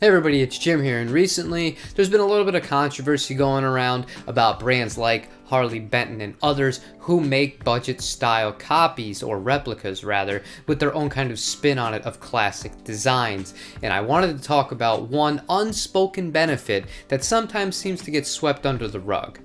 Hey everybody, it's Jim here, and recently there's been a little bit of controversy going around about brands like Harley Benton and others who make budget style copies, or replicas rather, with their own kind of spin on it of classic designs. And I wanted to talk about one unspoken benefit that sometimes seems to get swept under the rug.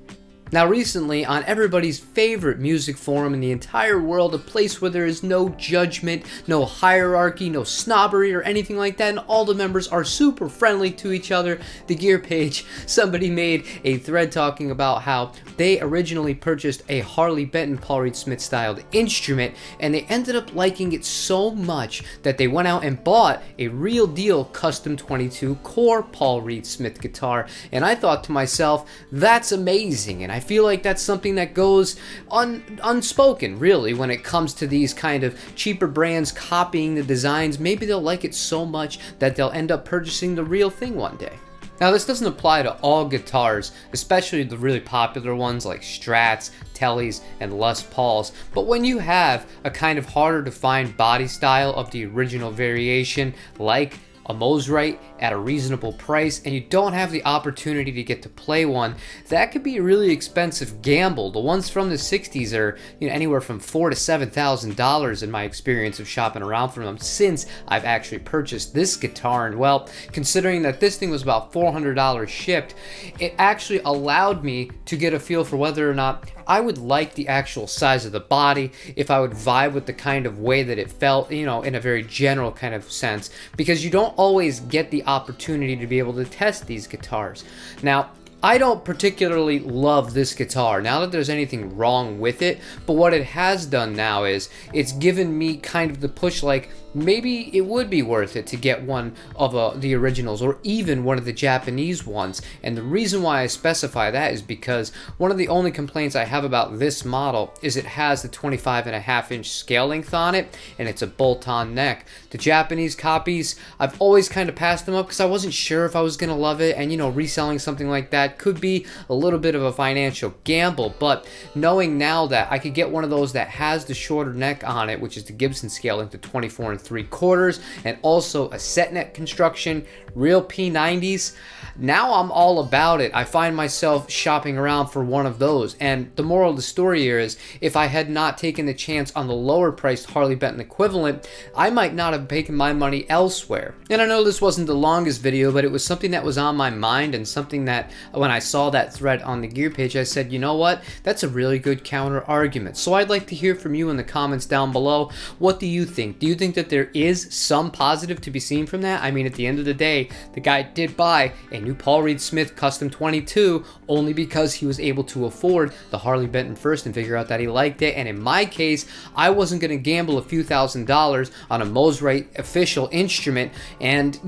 Now recently, on everybody's favorite music forum in the entire world, a place where there is no judgment, no hierarchy, no snobbery or anything like that, and all the members are super friendly to each other, the Gear page, somebody made a thread talking about how they originally purchased a Harley Benton Paul Reed Smith styled instrument, and they ended up liking it so much that they went out and bought a real deal custom 22 core Paul Reed Smith guitar. And I thought to myself, that's amazing. And I feel like that's something that goes unspoken, really, when it comes to these kind of cheaper brands copying the designs. Maybe they'll like it so much that they'll end up purchasing the real thing one day. Now, this doesn't apply to all guitars, especially the really popular ones like Strats, Tellys, and Les Pauls, but when you have a kind of harder to find body style of the original variation, like a Mosrite at a reasonable price, and you don't have the opportunity to get to play one, that could be a really expensive gamble. The ones from the 60s are anywhere from $4,000 to $7,000 in my experience of shopping around for them since I've actually purchased this guitar. And well, considering that this thing was about $400 shipped, it actually allowed me to get a feel for whether or not I would like the actual size of the body, if I would vibe with the kind of way that it felt, in a very general kind of sense, because you don't always get the opportunity to be able to test these guitars. Now, I don't particularly love this guitar, not that there's anything wrong with it, but what it has done now is it's given me kind of the push, like maybe it would be worth it to get one of the originals, or even one of the Japanese ones. And the reason why I specify that is because one of the only complaints I have about this model is it has the 25.5-inch scale length on it, and it's a bolt-on neck. The Japanese copies, I've always kind of passed them up because I wasn't sure if I was going to love it, and reselling something like that could be a little bit of a financial gamble. But knowing now that I could get one of those that has the shorter neck on it, which is the Gibson scale length, the 24 3/4, and also a set neck construction, real P90s. Now I'm all about it. I find myself shopping around for one of those. And the moral of the story here is, if I had not taken the chance on the lower priced Harley Benton equivalent, I might not have taken my money elsewhere. And I know this wasn't the longest video, but it was something that was on my mind, and something that when I saw that thread on the Gear page, I said, you know what, that's a really good counter argument. So I'd like to hear from you in the comments down below. What do you think? Do you think that there is some positive to be seen from that? I mean, at the end of the day, the guy did buy a new Paul Reed Smith custom 22 only because he was able to afford the Harley Benton first and figure out that he liked it. And in my case, I wasn't going to gamble a few $1,000s on a Mosrite official instrument. And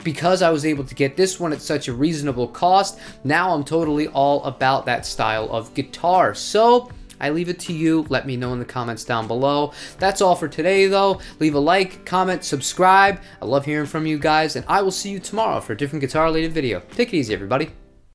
because I was able to get this one at such a reasonable cost, now I'm totally all about that style of guitar. So I leave it to you. Let me know in the comments down below. That's all for today, though. Leave a like, comment, subscribe. I love hearing from you guys, and I will see you tomorrow for a different guitar-related video. Take it easy, everybody.